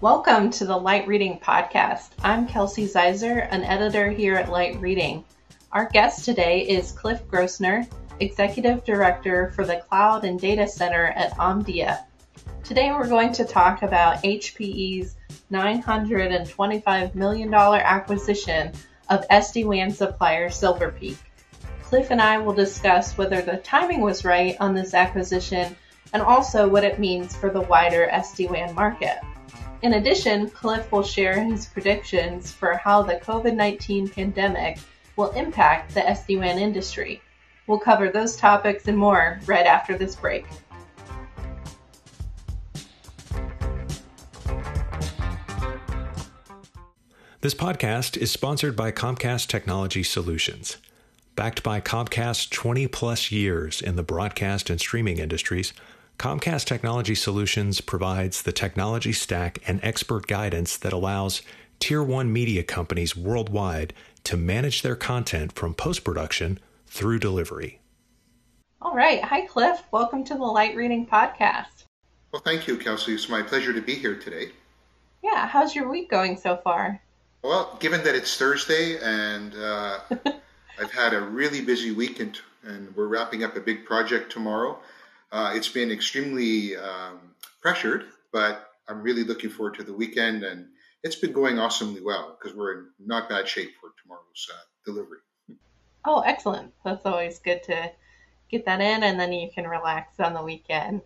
Welcome to the Light Reading Podcast. I'm Kelsey Zeiser, an editor here at Light Reading. Our guest today is Cliff Grossner, Executive Director for the Cloud and Data Center at Omdia. Today we're going to talk about HPE's $925 million acquisition of SD-WAN supplier Silver Peak. Cliff and I will discuss whether the timing was right on this acquisition and also what it means for the wider SD-WAN market. In addition, Cliff will share his predictions for how the COVID-19 pandemic will impact the SD-WAN industry. We'll cover those topics and more right after this break. This podcast is sponsored by Comcast Technology Solutions. Backed by Comcast's 20-plus years in the broadcast and streaming industries, Comcast Technology Solutions provides the technology stack and expert guidance that allows Tier 1 media companies worldwide to manage their content from post-production through delivery. All right. Hi, Cliff. Welcome to the Light Reading Podcast. Well, thank you, Kelsey. It's my pleasure to be here today. Yeah. How's your week going so far? Well, given that it's Thursday and I've had a really busy week and we're wrapping up a big project tomorrow, it's been extremely pressured, but I'm really looking forward to the weekend, and it's been going awesomely well because we're in not bad shape for tomorrow's delivery. Oh, excellent. That's always good to get that in, and then you can relax on the weekend.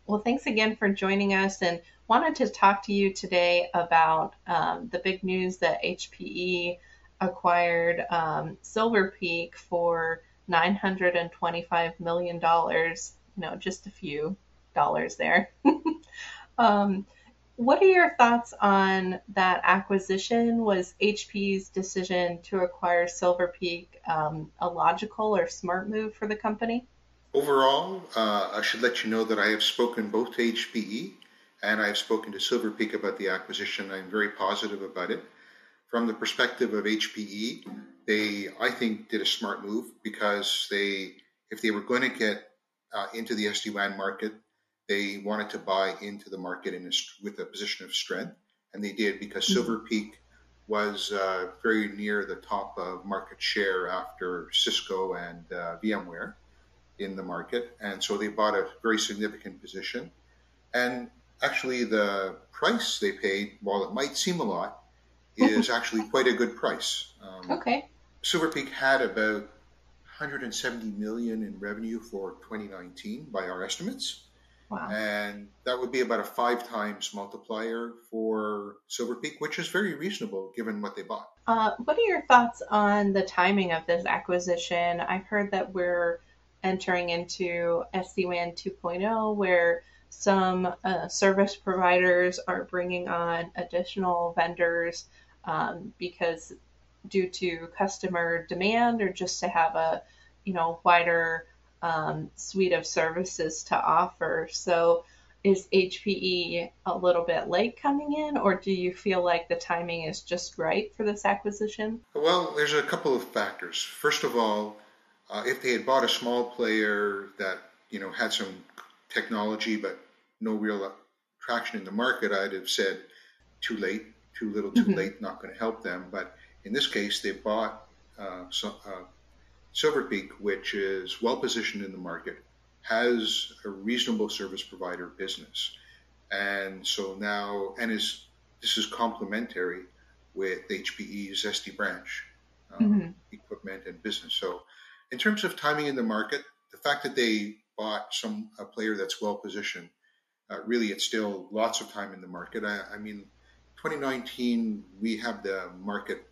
Well, thanks again for joining us, and wanted to talk to you today about the big news that HPE acquired Silver Peak for $925 million. Just a few dollars there. What are your thoughts on that acquisition? Was HPE's decision to acquire Silver Peak a logical or smart move for the company? Overall, I should let you know that I have spoken both to HPE and I've spoken to Silver Peak about the acquisition. I'm very positive about it. From the perspective of HPE, they, I think, did a smart move because if they were going to get into the SD-WAN market, they wanted to buy into the market with a position of strength, and they did because Silver Peak was very near the top of market share after Cisco and VMware in the market, and so they bought a very significant position. And actually, the price they paid, while it might seem a lot, is actually quite a good price. Okay. Silver Peak had about 170 million in revenue for 2019 by our estimates. Wow. And that would be about a 5 times multiplier for Silver Peak, which is very reasonable given what they bought. What are your thoughts on the timing of this acquisition? I've heard that we're entering into SD-WAN 2.0, where some service providers are bringing on additional vendors because due to customer demand or just to have a wider suite of services to offer. So is HPE a little bit late coming in, or do you feel like the timing is just right for this acquisition? Well, there's a couple of factors. First of all, if they had bought a small player that had some technology but no real traction in the market, I'd have said too late, too little, too late, not going to help them. But in this case, they bought Silver Peak, which is well positioned in the market, has a reasonable service provider business, and so now, this is complementary with HPE's SD branch equipment and business. So, in terms of timing in the market, the fact that they bought a player that's well positioned, really, it's still lots of time in the market. I mean, 2019 we have the market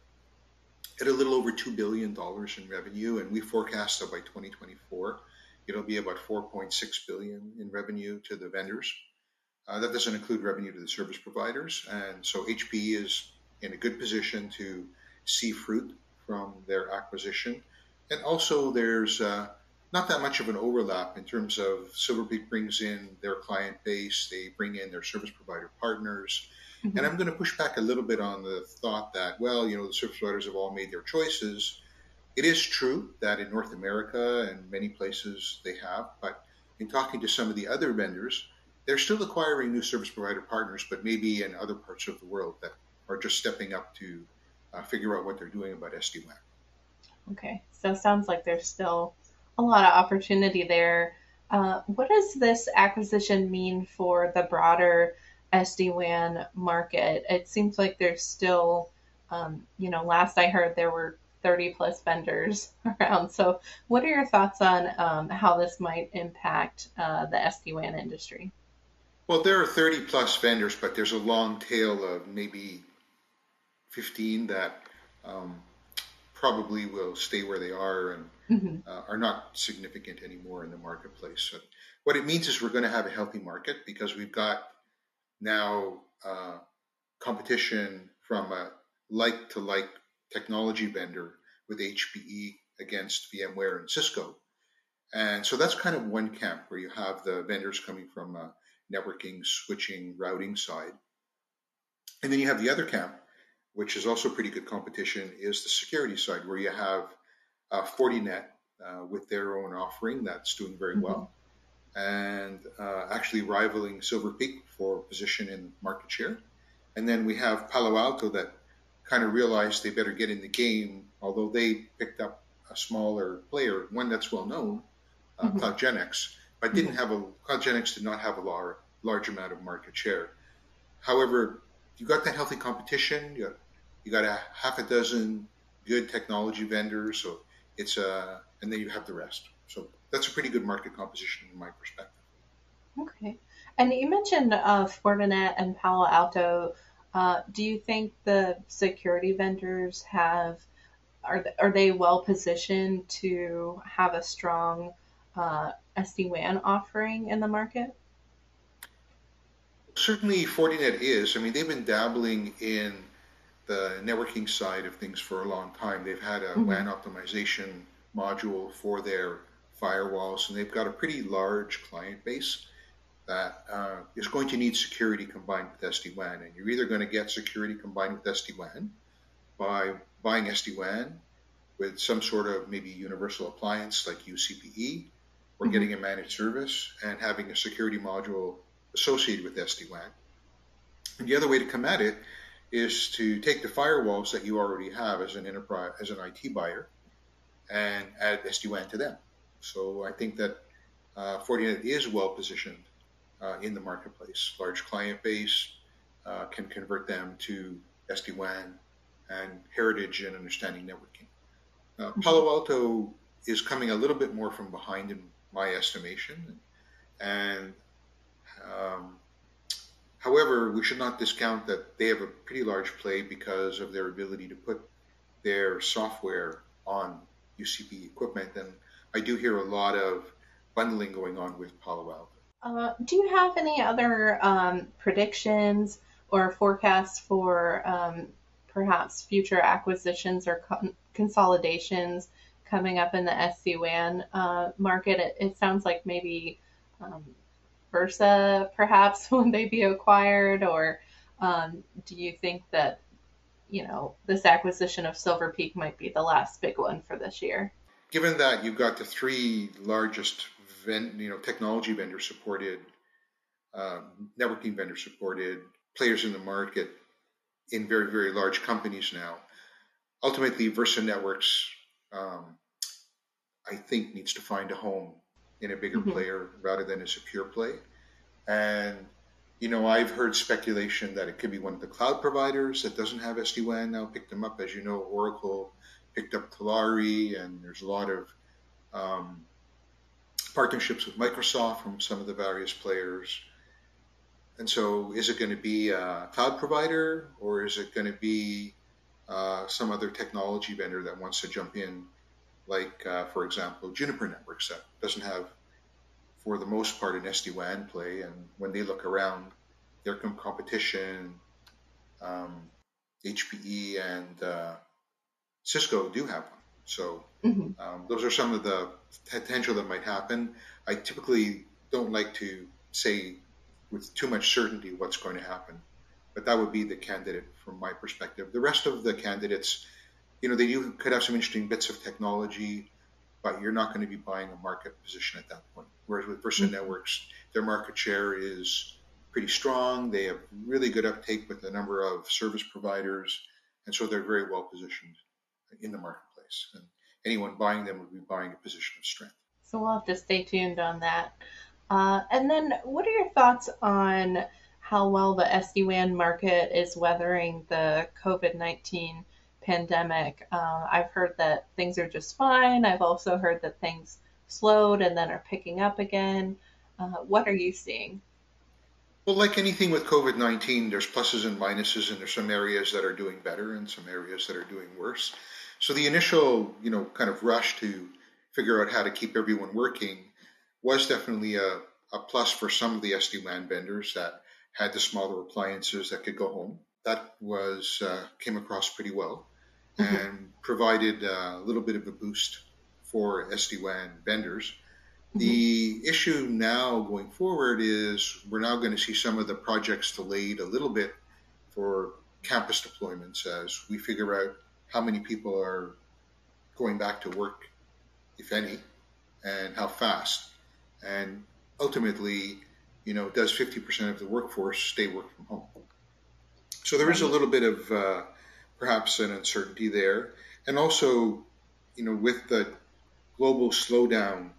at a little over $2 billion in revenue, and we forecast that by 2024, it'll be about $4.6 billion in revenue to the vendors. That doesn't include revenue to the service providers, and so HPE is in a good position to see fruit from their acquisition. And also, there's not that much of an overlap in terms of Silver Peak brings in their client base, they bring in their service provider partners. And I'm going to push back a little bit on the thought that, the service providers have all made their choices. It is true that in North America and many places they have, but in talking to some of the other vendors, they're still acquiring new service provider partners, but maybe in other parts of the world that are just stepping up to figure out what they're doing about SD-WAN. Okay, so it sounds like there's still a lot of opportunity there. What does this acquisition mean for the broader SD-WAN market? It seems like there's still, last I heard there were 30 plus vendors around. So, what are your thoughts on how this might impact the SD-WAN industry? Well, there are 30 plus vendors, but there's a long tail of maybe 15 that probably will stay where they are and Hmm. are not significant anymore in the marketplace. So what it means is we're going to have a healthy market because we've got now competition from a like to like technology vendor with HPE against VMware and Cisco. And so that's kind of one camp where you have the vendors coming from networking, switching, routing side. And then you have the other camp, which is also pretty good competition, is the security side, where you have Fortinet with their own offering that's doing very Hmm. well and actually rivaling Silver Peak for position in market share. And then we have Palo Alto that kind of realized they better get in the game, although they picked up a smaller player, one that's well known, Hmm. CloudGenix, but Hmm. CloudGenix did not have a large amount of market share. However, you got that healthy competition. You got a half a dozen good technology vendors. So and then you have the rest. So that's a pretty good market composition in my perspective. Okay. And you mentioned Fortinet and Palo Alto. Do you think the security vendors are they well positioned to have a strong SD-WAN offering in the market? Certainly, Fortinet is. I mean, they've been dabbling in the networking side of things for a long time. They've had a Hmm. WAN optimization module for their firewalls, and they've got a pretty large client base that is going to need security combined with SD-WAN. And you're either going to get security combined with SD-WAN by buying SD-WAN with some sort of maybe universal appliance like UCPE, or Hmm. getting a managed service and having a security module associated with SD-WAN. And the other way to come at it is to take the firewalls that you already have as an enterprise, as an IT buyer, and add SD-WAN to them. So I think that Fortinet is well positioned in the marketplace. Large client base can convert them to SD-WAN and heritage and understanding networking. Hmm. Palo Alto is coming a little bit more from behind in my estimation, and um, however, we should not discount that they have a pretty large play because of their ability to put their software on UCP equipment, and I do hear a lot of bundling going on with Palo Alto. Do you have any other predictions or forecasts for perhaps future acquisitions or consolidations coming up in the SD-WAN market? It sounds like maybe um, Versa, perhaps, when they be acquired, or do you think that, this acquisition of Silver Peak might be the last big one for this year? Given that you've got the three largest technology vendor supported, networking vendor supported players in the market in very, very large companies now, ultimately Versa Networks, um, I think, needs to find a home in a bigger Hmm. player rather than as a pure play. And I've heard speculation that it could be one of the cloud providers that doesn't have SD-WAN now picked them up. As you know, Oracle picked up Talari, and there's a lot of um, partnerships with Microsoft from some of the various players. And so, is it going to be a cloud provider, or is it going to be some other technology vendor that wants to jump in, like, for example, Juniper Networks that doesn't have, for the most part, an SD-WAN play. And when they look around, their competition, um, HPE and Cisco do have one. So Hmm. those are some of the potential that might happen. I typically don't like to say with too much certainty what's going to happen, but that would be the candidate from my perspective. The rest of the candidates, they could have some interesting bits of technology. but you're not going to be buying a market position at that point. Whereas with Versa Networks, their market share is pretty strong. They have really good uptake with a number of service providers, and so they're very well positioned in the marketplace. And anyone buying them would be buying a position of strength. So we'll have to stay tuned on that. And then what are your thoughts on how well the SD-WAN market is weathering the COVID-19 pandemic? I've heard that things are just fine. I've also heard that things slowed and then are picking up again. What are you seeing? Well, like anything with COVID-19, there's pluses and minuses, and there's some areas that are doing better and some areas that are doing worse. So the initial, kind of rush to figure out how to keep everyone working was definitely a plus for some of the SD-WAN vendors that had the smaller appliances that could go home. That came across pretty well and provided a little bit of a boost for SD-WAN vendors. The issue now going forward is we're now going to see some of the projects delayed a little bit for campus deployments as we figure out how many people are going back to work, if any, and how fast. And ultimately, does 50% of the workforce stay work from home? So there is a little bit of perhaps an uncertainty there. And also, with the global slowdown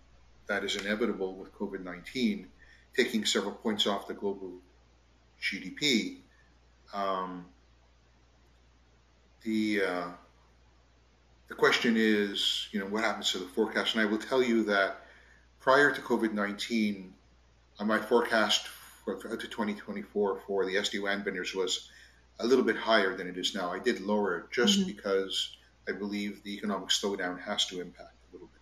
that is inevitable with COVID-19, taking several points off the global GDP, the question is, what happens to the forecast? And I will tell you that prior to COVID-19, my forecast out to 2024 for the SD-WAN vendors was a little bit higher than it is now. I did lower it just because I believe the economic slowdown has to impact a little bit.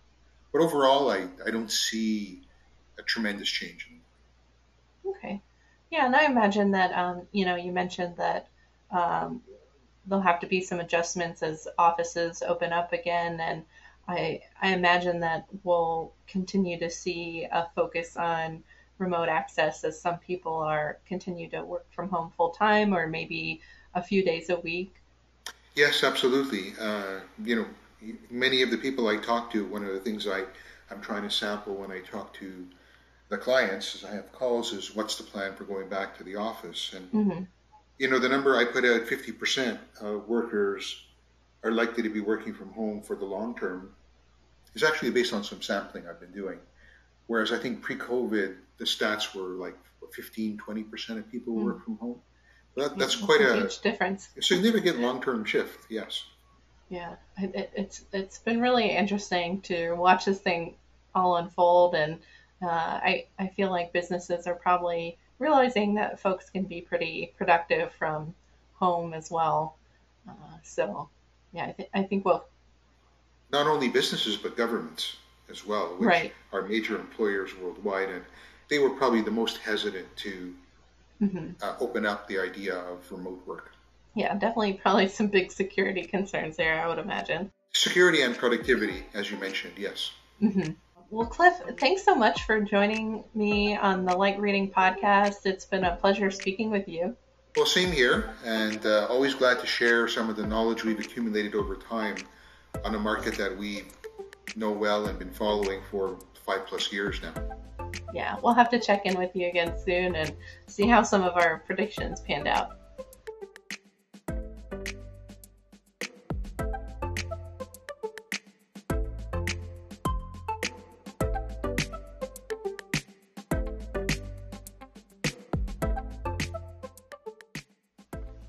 But overall, I don't see a tremendous change. Okay. Yeah, and I imagine that, you mentioned that there'll have to be some adjustments as offices open up again. And I imagine that we'll continue to see a focus on remote access as some people continue to work from home full time or maybe a few days a week. Yes, absolutely. Many of the people I talk to, one of the things I'm trying to sample when I talk to the clients as I have calls is what's the plan for going back to the office? And, the number I put out, 50% of workers are likely to be working from home for the long term, is actually based on some sampling I've been doing. Whereas I think pre-COVID, the stats were like 15, 20% of people work from home. That's quite a huge difference. A significant long-term shift, yes. Yeah, it's been really interesting to watch this thing all unfold, and I feel like businesses are probably realizing that folks can be pretty productive from home as well. So, yeah, I think we'll not only businesses but governments as well, which are major employers worldwide, and they were probably the most hesitant to open up the idea of remote work. Yeah, definitely probably some big security concerns there, I would imagine. Security and productivity, as you mentioned, yes. Well, Cliff, thanks so much for joining me on the Light Reading podcast. It's been a pleasure speaking with you. Well, same here, and always glad to share some of the knowledge we've accumulated over time on a market that we know well and been following for 5+ years now. Yeah, we'll have to check in with you again soon and see how some of our predictions panned out.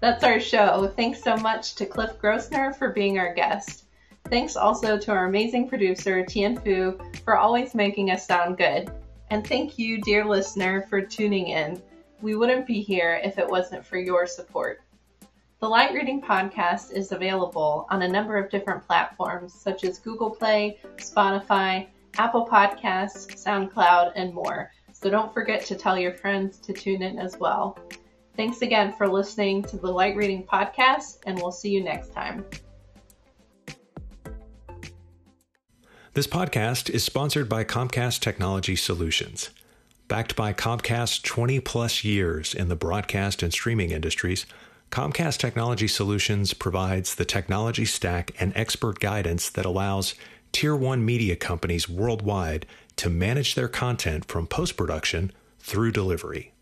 That's our show. Thanks so much to Cliff Grossner for being our guest. Thanks also to our amazing producer, Tian Fu, for always making us sound good. And thank you, dear listener, for tuning in. We wouldn't be here if it wasn't for your support. The Light Reading Podcast is available on a number of different platforms, such as Google Play, Spotify, Apple Podcasts, SoundCloud, and more. So don't forget to tell your friends to tune in as well. Thanks again for listening to the Light Reading Podcast, and we'll see you next time. This podcast is sponsored by Comcast Technology Solutions. Backed by Comcast's 20+ years in the broadcast and streaming industries, Comcast Technology Solutions provides the technology stack and expert guidance that allows Tier 1 media companies worldwide to manage their content from post-production through delivery.